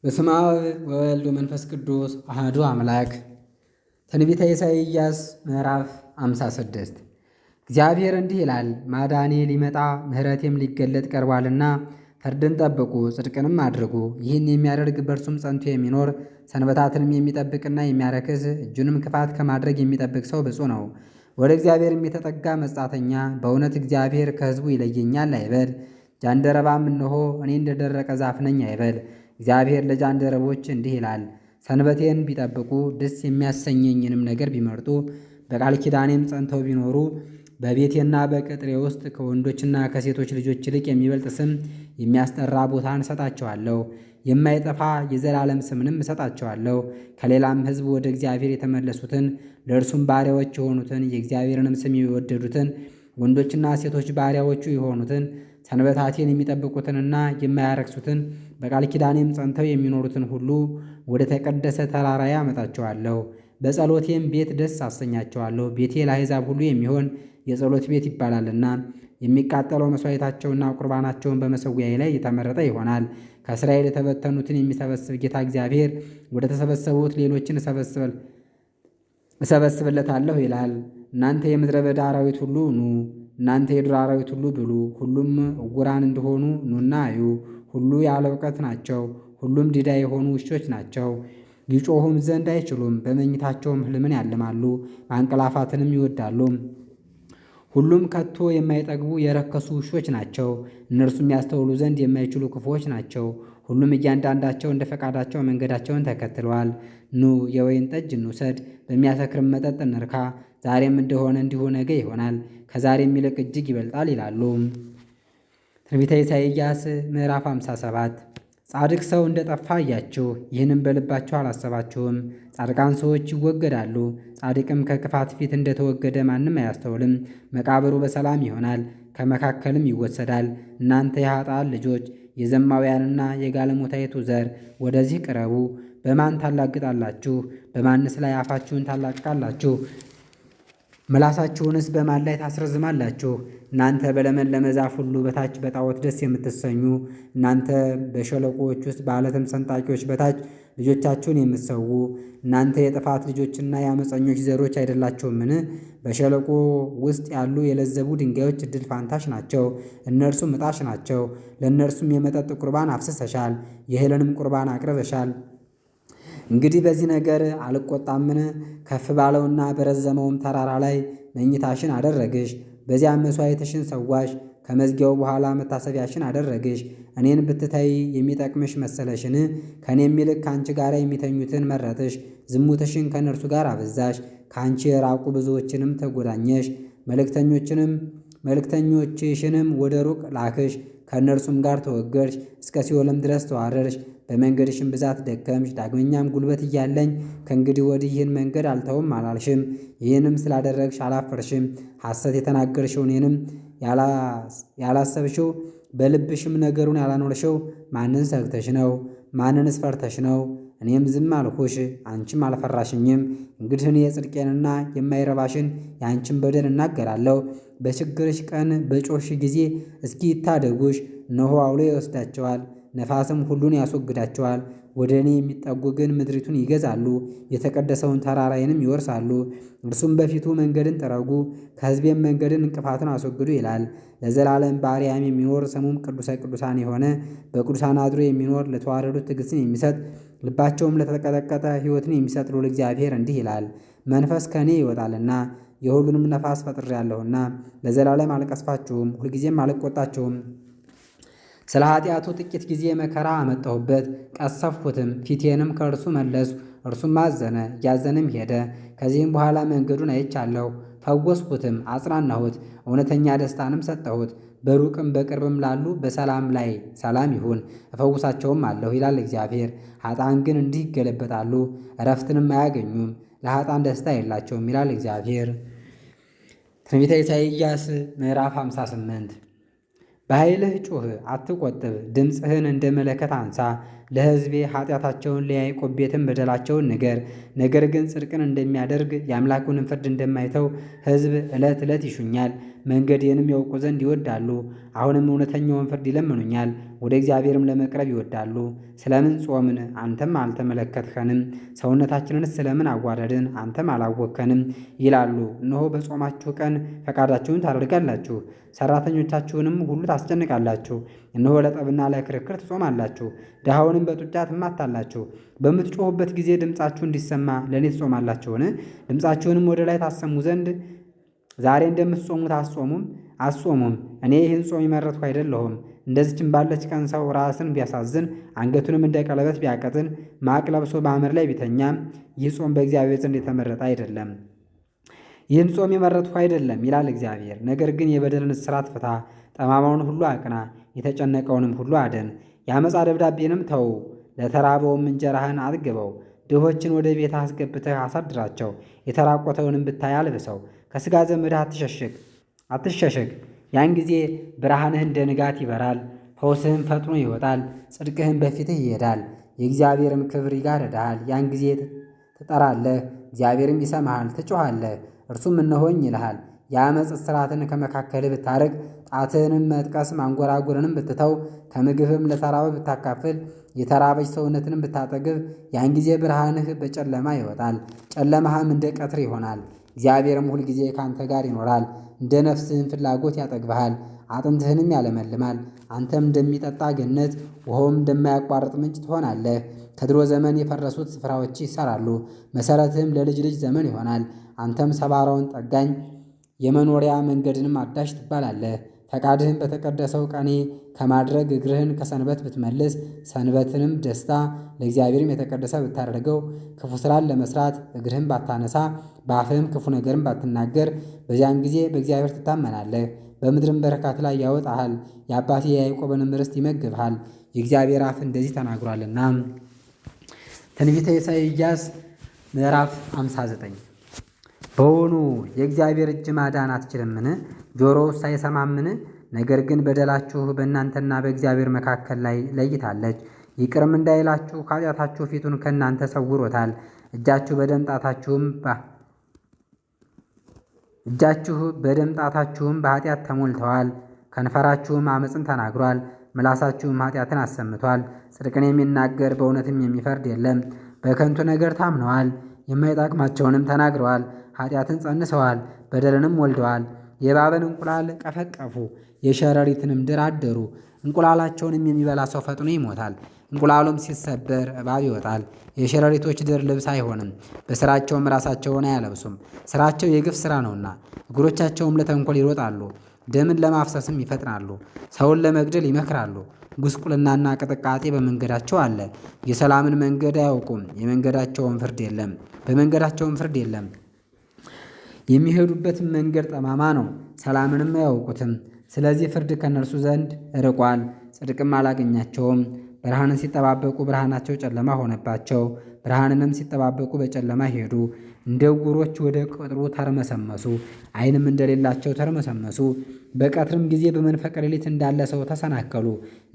በስመ አብ ወወልድ ወመንፈስ ቅዱስ አሐዱ አምላክ። ትንቢተ ኢሳይያስ ምዕራፍ 56 እግዚአብሔር እንዲህ ይላል፣ ማዳኔ ሊመጣ ምሕረቴም ሊገለጥ ቀርቧልና ፍርድን ጠብቁ፣ ጽድቅንም አድርጉ። ይህን የሚያደርግ በእርሱም ጸንቶ የሚኖር ሰንበታትንም የሚጠብቅና የሚያረክስ እጁንም ክፋት ከማድረግ የሚጠብቅ ሰው ብፁዕ ነው። ወደ እግዚአብሔርም የተጠጋ መጻተኛ በእውነት እግዚአብሔር ከሕዝቡ ይለየኛል አይበል። ጃንደረባም እነሆ እኔ እንደደረቀ ዛፍ ነኝ አይበል። እግዚአብሔር ለጃንደረቦች እንዲህ ይላል፣ ሰንበቴን ቢጠብቁ ደስ የሚያሰኘኝንም ነገር ቢመርጡ በቃል ኪዳኔም ጸንተው ቢኖሩ በቤቴና በቅጥሬ ውስጥ ከወንዶችና ከሴቶች ልጆች ይልቅ የሚበልጥ ስም የሚያስጠራ ቦታን እሰጣቸዋለሁ። የማይጠፋ የዘላለም ስምንም እሰጣቸዋለሁ። ከሌላም ሕዝብ ወደ እግዚአብሔር የተመለሱትን ለእርሱም ባሪያዎች የሆኑትን የእግዚአብሔርንም ስም የወደዱትን ወንዶችና ሴቶች ባሪያዎቹ የሆኑትን ሰንበታቴን የሚጠብቁትንና የማያረክሱትን በቃል ኪዳኔም ጸንተው የሚኖሩትን ሁሉ ወደ ተቀደሰ ተራራዬ አመጣቸዋለሁ። በጸሎቴም ቤት ደስ አሰኛቸዋለሁ። ቤቴ ለአሕዛብ ሁሉ የሚሆን የጸሎት ቤት ይባላልና የሚቃጠለው መሥዋዕታቸውና ቁርባናቸውን በመሠዊያዬ ላይ የተመረጠ ይሆናል። ከእስራኤል የተበተኑትን የሚሰበስብ ጌታ እግዚአብሔር ወደ ተሰበሰቡት ሌሎችን እሰበስብለታለሁ ይላል። እናንተ የምድረ በዳ አራዊት ሁሉ ኑ፣ እናንተ የዱር አራዊት ሁሉ ብሉ። ሁሉም ዕውራን እንደሆኑ ኑና እዩ። ሁሉ ያለ እውቀት ናቸው። ሁሉም ዲዳ የሆኑ ውሾች ናቸው። ይጮኹም ዘንድ አይችሉም። በመኝታቸውም ሕልምን ያልማሉ፣ ማንቀላፋትንም ይወዳሉ። ሁሉም ከቶ የማይጠግቡ የረከሱ ውሾች ናቸው። እነርሱም ያስተውሉ ዘንድ የማይችሉ ክፉዎች ናቸው። ሁሉም እያንዳንዳቸው እንደ ፈቃዳቸው መንገዳቸውን ተከትለዋል። ኑ የወይን ጠጅ እንውሰድ፣ በሚያሰክርም መጠጥ እንርካ። ዛሬም እንደሆነ እንዲሁ ነገ ይሆናል፣ ከዛሬም ይልቅ እጅግ ይበልጣል ይላሉ። ትንቢተ ኢሳይያስ ምዕራፍ 57 ጻድቅ ሰው እንደ ጠፋ አያችሁ፣ ይህንም በልባችሁ አላሰባችሁም። ጻድቃን ሰዎች ይወገዳሉ፣ ጻድቅም ከክፋት ፊት እንደተወገደ ማንም አያስተውልም። መቃብሩ በሰላም ይሆናል፣ ከመካከልም ይወሰዳል። እናንተ የኃጥአን ልጆች የዘማውያንና የጋለሞታይቱ ዘር ወደዚህ ቅረቡ። በማን ታላግጣላችሁ? በማንስ ላይ አፋችሁን ታላቅቃላችሁ? ምላሳችሁንስ በማን ላይ ታስረዝማላችሁ? እናንተ በለመለመ ዛፍ ሁሉ በታች በጣዖት ደስ የምትሰኙ፣ እናንተ በሸለቆዎች ውስጥ በዓለትም ሰንጣቂዎች በታች ልጆቻችሁን የምትሰዉ፣ እናንተ የጥፋት ልጆችና የአመፀኞች ዘሮች አይደላችሁምን? በሸለቆ ውስጥ ያሉ የለዘቡ ድንጋዮች እድል ፋንታሽ ናቸው፣ እነርሱም ዕጣሽ ናቸው። ለእነርሱም የመጠጥ ቁርባን አፍስሰሻል፣ የእህልንም ቁርባን አቅርበሻል። እንግዲህ በዚህ ነገር አልቆጣምን? ከፍ ባለውና በረዘመውም ተራራ ላይ መኝታሽን አደረግሽ፣ በዚያም መሥዋዕትሽን ሰዋሽ፣ ከመዝጊያው በኋላ መታሰቢያሽን አደረግሽ። እኔን ብትተይ የሚጠቅምሽ መሰለሽን? ከእኔም ይልቅ ከአንቺ ጋር የሚተኙትን መረጥሽ፣ ዝሙትሽን ከእነርሱ ጋር አበዛሽ። ከአንቺ የራቁ ብዙዎችንም ተጎዳኘሽ፣ መልእክተኞችሽንም ወደ ሩቅ ላክሽ፣ ከእነርሱም ጋር ተወገድሽ፣ እስከ ሲኦልም ድረስ ተዋረድሽ። በመንገድሽም ብዛት ደከምሽ። ዳግመኛም ጉልበት እያለኝ ከእንግዲህ ወዲህ ይህን መንገድ አልተውም አላልሽም። ይህንም ስላደረግሽ አላፈርሽም። ሐሰት የተናገርሽው እኔንም ያላሰብሽው በልብሽም ነገሩን ያላኖርሽው ማንን ሰግተሽ ነው? ማንንስ ፈርተሽ ነው? እኔም ዝም አልሁሽ፣ አንቺም አልፈራሽኝም። እንግዲህ እኔ የጽድቄንና የማይረባሽን የአንቺን በደል እናገራለሁ። በችግርሽ ቀን በጮሽ ጊዜ እስኪ ይታደጉሽ። እነሆ አውሎ ይወስዳቸዋል፣ ነፋስም ሁሉን ያስወግዳቸዋል። ወደ እኔ የሚጠጉ ግን ምድሪቱን ይገዛሉ፣ የተቀደሰውን ተራራዬንም ይወርሳሉ። እርሱም በፊቱ መንገድን ጥረጉ፣ ከሕዝቤም መንገድን እንቅፋትን አስወግዱ ይላል። ለዘላለም በአርያም የሚኖር ስሙም ቅዱሰ ቅዱሳን የሆነ በቅዱሳን አድሮ የሚኖር ለተዋረዱት ትዕግሥትን የሚሰጥ ልባቸውም ለተቀጠቀጠ ሕይወትን የሚሰጥ ልዑል እግዚአብሔር እንዲህ ይላል፣ መንፈስ ከእኔ ይወጣልና የሁሉንም ነፋስ ፈጥሬአለሁና ለዘላለም አልቀስፋችሁም፣ ሁልጊዜም አልቆጣችሁም። ስለ ኃጢአቱ ጥቂት ጊዜ መከራ አመጣሁበት፣ ቀሰፍሁትም፣ ፊቴንም ከእርሱ መለስሁ። እርሱም አዘነ፣ እያዘንም ሄደ። ከዚህም በኋላ መንገዱን አይቻለሁ፣ ፈወስሁትም፣ አጽናናሁት፣ እውነተኛ ደስታንም ሰጠሁት። በሩቅም በቅርብም ላሉ በሰላም ላይ ሰላም ይሁን፣ እፈውሳቸውም አለሁ ይላል እግዚአብሔር። ኃጥአን ግን እንዲህ ይገለበጣሉ፣ እረፍትንም አያገኙም፣ ለኃጥአን ደስታ የላቸውም ይላል እግዚአብሔር። ትንቢተ ኢሳይያስ ምዕራፍ 58 በኃይልህ ጩኽ፣ አትቆጥብ፣ ድምፅህን እንደ መለከት አንሳ። ለሕዝቤ ኃጢአታቸውን ለያዕቆብ ቤትም በደላቸውን ንገር። ነገር ግን ጽድቅን እንደሚያደርግ የአምላኩንም ፍርድ እንደማይተው ሕዝብ ዕለት ዕለት ይሹኛል፣ መንገዴንም ያውቁ ዘንድ ይወዳሉ። አሁንም እውነተኛውን ፍርድ ይለምኑኛል፣ ወደ እግዚአብሔርም ለመቅረብ ይወዳሉ። ስለምን ጾምን? አንተም አልተመለከትኸንም። ሰውነታችንንስ ስለምን አዋረድን? አንተም አላወቅከንም ይላሉ። እነሆ በጾማችሁ ቀን ፈቃዳችሁን ታደርጋላችሁ፣ ሠራተኞቻችሁንም ሁሉ ታስጨንቃላችሁ። እነሆ ለጠብና ለክርክር ትጾማላችሁ፣ ድሃውንም በጡጫ ትማታላችሁ። በምትጮኹበት ጊዜ ድምፃችሁ እንዲሰማ ለእኔ ትጾማላችሁን? ድምፃችሁንም ወደ ላይ ታሰሙ ዘንድ ዛሬ እንደምትጾሙት አትጾሙም። እኔ ይህን ጾም የመረጥኩ አይደለሁም። እንደዚችም ባለች ቀን ሰው ራስን ቢያሳዝን አንገቱንም እንደ ቀለበት ቢያቀጥን ማቅ ለብሶ በአመድ ላይ ቢተኛም ይህ ጾም በእግዚአብሔር ዘንድ የተመረጠ አይደለም። ይህን ጾም የመረጥኩ አይደለም ይላል እግዚአብሔር። ነገር ግን የበደልን እስራት ፍታ፣ ጠማማውን ሁሉ አቅና፣ የተጨነቀውንም ሁሉ አድን። የዓመፃ ደብዳቤንም ተው፣ ለተራበውም እንጀራህን አጥግበው። ድሆችን ወደ ቤት አስገብተህ አሳድራቸው፣ የተራቆተውንም ብታይ አልብሰው። ከሥጋ ዘመድህ አትሸሸግ። ያን ጊዜ ብርሃንህ እንደ ንጋት ይበራል፣ ፈውስህም ፈጥኖ ይወጣል፣ ጽድቅህም በፊትህ ይሄዳል፣ የእግዚአብሔርም ክብር ይጋርድሃል። ያን ጊዜ ትጠራለህ፣ እግዚአብሔርም ይሰማሃል፣ ትጮኻለህ፣ እርሱም እነሆኝ ይልሃል። የዓመፅ እስራትን ከመካከልህ ብታርቅ፣ ጣትህንም መጥቀስ ማንጎራጎርንም ብትተው፣ ከምግብም ለተራበ ብታካፍል፣ የተራበች ሰውነትንም ብታጠግብ፣ ያን ጊዜ ብርሃንህ በጨለማ ይወጣል፣ ጨለማህም እንደ ቀትር ይሆናል። እግዚአብሔርም ሁል ጊዜ ከአንተ ጋር ይኖራል፣ እንደ ነፍስህም ፍላጎት ያጠግብሃል፣ አጥንትህንም ያለመልማል። አንተም እንደሚጠጣ ገነት፣ ውኃውም እንደማያቋርጥ ምንጭ ትሆናለህ። ከድሮ ዘመን የፈረሱት ስፍራዎች ይሠራሉ፣ መሠረትህም ለልጅ ልጅ ዘመን ይሆናል። አንተም ሰባራውን ጠጋኝ የመኖሪያ መንገድንም አዳሽ ትባላለህ። ፈቃድህን በተቀደሰው ቀኔ ከማድረግ እግርህን ከሰንበት ብትመልስ፣ ሰንበትንም ደስታ ለእግዚአብሔርም የተቀደሰ ብታደርገው፣ ክፉ ሥራን ለመሥራት እግርህን ባታነሳ፣ በአፍህም ክፉ ነገርን ባትናገር፣ በዚያን ጊዜ በእግዚአብሔር ትታመናለህ፣ በምድርም በረከት ላይ ያወጣሃል፣ የአባቴ የያዕቆብንም ርስት ይመግብሃል። የእግዚአብሔር አፍ እንደዚህ ተናግሯልና። ትንቢተ ኢሳይያስ ምዕራፍ 59 በውኑ የእግዚአብሔር እጅ ማዳን አትችልምን? ጆሮውስ አይሰማምን? ነገር ግን በደላችሁ በእናንተና በእግዚአብሔር መካከል ላይ ለይታለች። ይቅርም እንዳይላችሁ ኃጢአታችሁ ፊቱን ከእናንተ ሰውሮታል። እጃችሁ በደም ጣታችሁም በኃጢአት ተሞልተዋል። ከንፈራችሁም ዓመፅን ተናግሯል፣ ምላሳችሁም ኃጢአትን አሰምቷል። ጽድቅን የሚናገር በእውነትም የሚፈርድ የለም። በከንቱ ነገር ታምነዋል፣ የማይጠቅማቸውንም ተናግረዋል። ኃጢአትን ጸንሰዋል፣ በደልንም ወልደዋል። የእባብን እንቁላል ቀፈቀፉ፣ የሸረሪትንም ድር አደሩ። እንቁላላቸውንም የሚበላ ሰው ፈጥኖ ይሞታል፣ እንቁላሉም ሲሰበር እባብ ይወጣል። የሸረሪቶች ድር ልብስ አይሆንም፣ በሥራቸውም ራሳቸውን አያለብሱም። ሥራቸው የግፍ ሥራ ነውና፣ እግሮቻቸውም ለተንኰል ይሮጣሉ፣ ደምን ለማፍሰስም ይፈጥናሉ። ሰውን ለመግደል ይመክራሉ፣ ጉስቁልናና ቅጥቃጤ በመንገዳቸው አለ። የሰላምን መንገድ አያውቁም፣ በመንገዳቸውም ፍርድ የለም። የሚሄዱበትም መንገድ ጠማማ ነው፣ ሰላምንም አያውቁትም። ስለዚህ ፍርድ ከእነርሱ ዘንድ ርቋል፣ ጽድቅም አላገኛቸውም። ብርሃንን ሲጠባበቁ ብርሃናቸው ጨለማ ሆነባቸው፣ ብርሃንንም ሲጠባበቁ በጨለማ ሄዱ። እንደ ዕውሮች ወደ ቅጥሩ ተርመሰመሱ፣ ዓይንም እንደሌላቸው ተርመሰመሱ። በቀትርም ጊዜ በመንፈቀ ሌሊት እንዳለ ሰው ተሰናከሉ፣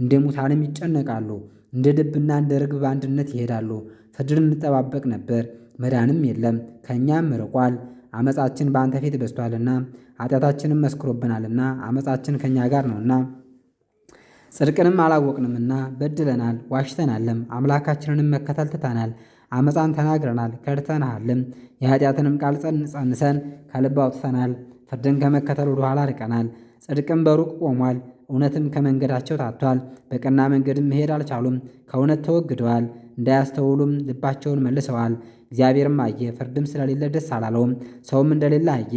እንደ ሙታንም ይጨነቃሉ። እንደ ድብና እንደ ርግብ በአንድነት ይሄዳሉ። ፍርድን እንጠባበቅ ነበር፣ መዳንም የለም፣ ከእኛም ርቋል። ዓመፃችን በአንተ ፊት በዝቷልና ኃጢአታችንም መስክሮብናልና፣ ዓመፃችን ከእኛ ጋር ነውና ጽድቅንም አላወቅንምና በድለናል ዋሽተናልም፣ አምላካችንንም መከተል ትተናል። ዓመፃን ተናግረናል ከድተንሃልም፣ የኃጢአትንም ቃል ጸንሰን ከልብ አውጥተናል። ፍርድን ከመከተል ወደ ኋላ ርቀናል። ጽድቅም በሩቅ ቆሟል፣ እውነትም ከመንገዳቸው ታጥቷል። በቀና መንገድም መሄድ አልቻሉም፣ ከእውነት ተወግደዋል፣ እንዳያስተውሉም ልባቸውን መልሰዋል። እግዚአብሔርም አየ፣ ፍርድም ስለሌለ ደስ አላለውም። ሰውም እንደሌለ አየ፣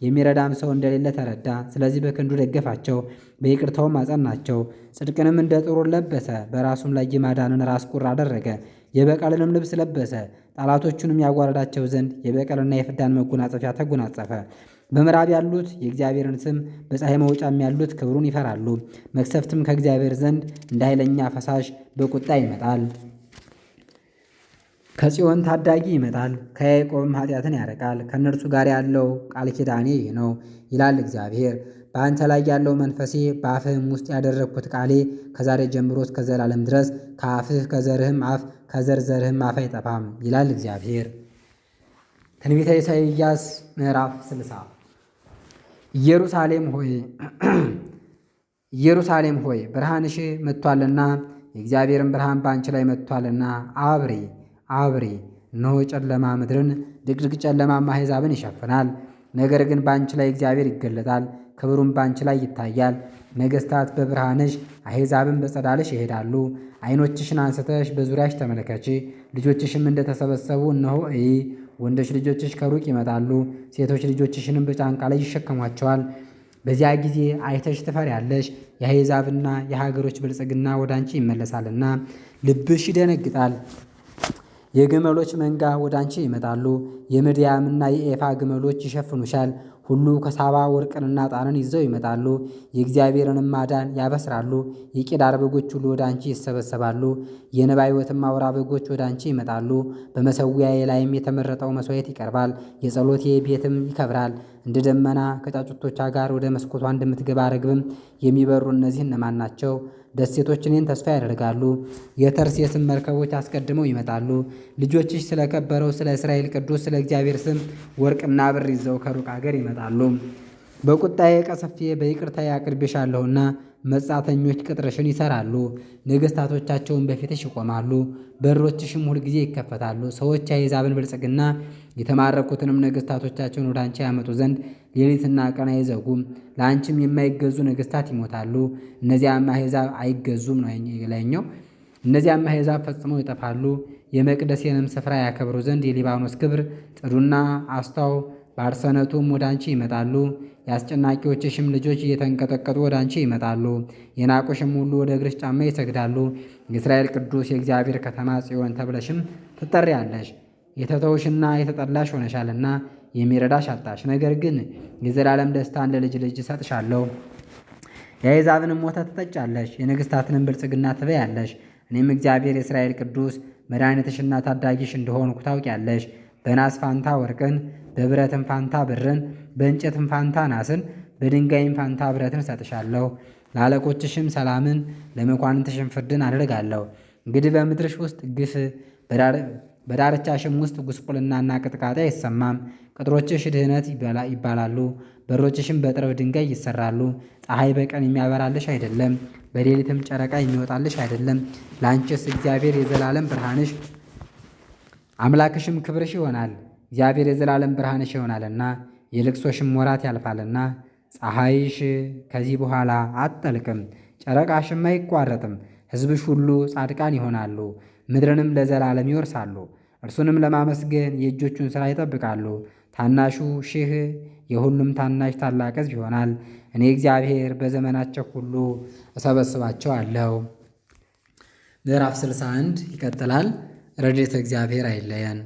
የሚረዳም ሰው እንደሌለ ተረዳ። ስለዚህ በክንዱ ደገፋቸው፣ በይቅርታውም አጸናቸው። ጽድቅንም እንደ ጥሩር ለበሰ፣ በራሱም ላይ የማዳንን ራስ ቁር አደረገ። የበቀልንም ልብስ ለበሰ፣ ጠላቶቹንም ያጓረዳቸው ዘንድ የበቀልና የፍዳን መጎናጸፊያ ተጎናጸፈ። በምዕራብ ያሉት የእግዚአብሔርን ስም፣ በፀሐይ መውጫም ያሉት ክብሩን ይፈራሉ። መቅሰፍትም ከእግዚአብሔር ዘንድ እንደ ኃይለኛ ፈሳሽ በቁጣ ይመጣል። ከጽዮን ታዳጊ ይመጣል፣ ከያዕቆብም ኃጢአትን ያርቃል። ከእነርሱ ጋር ያለው ቃል ኪዳኔ ይህ ነው ይላል እግዚአብሔር። በአንተ ላይ ያለው መንፈሴ፣ በአፍህም ውስጥ ያደረግኩት ቃሌ ከዛሬ ጀምሮ እስከ ዘላለም ድረስ ከአፍህ ከዘርህም አፍ ከዘርዘርህም አፍ አይጠፋም ይላል እግዚአብሔር። ትንቢተ ኢሳይያስ ምዕራፍ 60 ኢየሩሳሌም ሆይ ብርሃንሽ መጥቷልና የእግዚአብሔርን ብርሃን በአንቺ ላይ መጥቷልና አብሪ አብሪ። እነሆ ጨለማ ምድርን ድቅድቅ ጨለማማ አሕዛብን ይሸፍናል። ነገር ግን በአንቺ ላይ እግዚአብሔር ይገለጣል፣ ክብሩም በአንቺ ላይ ይታያል። ነገሥታት በብርሃንሽ አሕዛብን በጸዳልሽ ይሄዳሉ። ዓይኖችሽን አንስተሽ በዙሪያሽ ተመልከቺ፣ ልጆችሽም እንደተሰበሰቡ እነሆ እይ። ወንዶች ልጆችሽ ከሩቅ ይመጣሉ፣ ሴቶች ልጆችሽንም በጫንቃ ላይ ይሸከሟቸዋል። በዚያ ጊዜ አይተሽ ትፈሪያለሽ። የአሕዛብና የሀገሮች ብልጽግና ወደ አንቺ ይመለሳልና ልብሽ ይደነግጣል። የግመሎች መንጋ ወደ አንቺ ይመጣሉ፣ የምድያምና የኤፋ ግመሎች ይሸፍኑሻል። ሁሉ ከሳባ ወርቅንና ዕጣንን ይዘው ይመጣሉ፣ የእግዚአብሔርንም ማዳን ያበስራሉ። የቄዳር በጎች ሁሉ ወደ አንቺ ይሰበሰባሉ፣ የነባዮትም አውራ በጎች ወደ አንቺ ይመጣሉ። በመሠዊያዬ ላይም የተመረጠው መሥዋዕት ይቀርባል፣ የጸሎቴ ቤትም ይከብራል። እንደ ደመና ከጫጩቶቿ ጋር ወደ መስኮቷ እንደምትገባ ርግብም የሚበሩ እነዚህ እነማን ናቸው? ደሴቶች እኔን ተስፋ ያደርጋሉ፣ የተርሴስም መርከቦች አስቀድመው ይመጣሉ። ልጆችሽ ስለ ከበረው ስለ እስራኤል ቅዱስ ስለ እግዚአብሔር ስም ወርቅና ብር ይዘው ከሩቅ አገር ይመጣሉ። በቁጣዬ ቀስፌ በይቅርታዬ አቅርቤሻለሁና መጻተኞች ቅጥርሽን ይሠራሉ፣ ነገሥታቶቻቸውን በፊትሽ ይቆማሉ። በሮችሽም ሁልጊዜ ይከፈታሉ። ሰዎች የአሕዛብን ብልጽግና የተማረኩትንም ነገሥታቶቻቸውን ወደ አንቺ ያመጡ ዘንድ ሌሊትና ቀን አይዘጉም። ለአንቺም የማይገዙ ነገሥታት ይሞታሉ፣ እነዚያም አሕዛብ አይገዙም ነው ላይኛው። እነዚያም አሕዛብ ፈጽመው ይጠፋሉ። የመቅደሴንም ስፍራ ያከብሩ ዘንድ የሊባኖስ ክብር ጥዱና አስታው ባርሰነቱም ወደ አንቺ ይመጣሉ። የአስጨናቂዎችሽም ልጆች እየተንቀጠቀጡ ወደ አንቺ ይመጣሉ። የናቁሽም ሁሉ ወደ እግርሽ ጫማ ይሰግዳሉ። የእስራኤል ቅዱስ የእግዚአብሔር ከተማ ጽዮን ተብለሽም ትጠሪያለሽ። የተተውሽና የተጠላሽ ሆነሻልና የሚረዳሽ አጣሽ። ነገር ግን የዘላለም ደስታን ለልጅ ልጅ እሰጥሻለሁ። የአሕዛብንም ወተት ትጠጫለሽ፣ የነገሥታትንም ብልጽግና ትበያለሽ። እኔም እግዚአብሔር የእስራኤል ቅዱስ መድኃኒትሽና ታዳጊሽ እንደሆንኩ ታውቂያለሽ። በናስ ፋንታ ወርቅን፣ በብረትም ፋንታ ብርን፣ በእንጨትም ፋንታ ናስን፣ በድንጋይም ፋንታ ብረትን እሰጥሻለሁ። ለአለቆችሽም ሰላምን፣ ለመኳንንትሽም ፍርድን አደርጋለሁ። እንግዲህ በምድርሽ ውስጥ ግፍ በዳርቻሽም ውስጥ ጉስቁልናና ቅጥቃጤ አይሰማም። ቅጥሮችሽ ድህነት ይባላሉ፣ በሮችሽም በጥርብ ድንጋይ ይሰራሉ። ፀሐይ በቀን የሚያበራልሽ አይደለም፣ በሌሊትም ጨረቃ የሚወጣልሽ አይደለም። ለአንቺስ እግዚአብሔር የዘላለም ብርሃንሽ አምላክሽም ክብርሽ ይሆናል። እግዚአብሔር የዘላለም ብርሃንሽ ይሆናልና የልቅሶሽም ወራት ያልፋልና። ፀሐይሽ ከዚህ በኋላ አትጠልቅም፣ ጨረቃሽም አይቋረጥም። ሕዝብሽ ሁሉ ጻድቃን ይሆናሉ፣ ምድርንም ለዘላለም ይወርሳሉ። እርሱንም ለማመስገን የእጆቹን ሥራ ይጠብቃሉ። ታናሹ ሺህ የሁሉም ታናሽ ታላቅ ሕዝብ ይሆናል። እኔ እግዚአብሔር በዘመናቸው ሁሉ እሰበስባቸዋለሁ። ምዕራፍ 61 ይቀጥላል። ረድኤተ እግዚአብሔር አይለየን።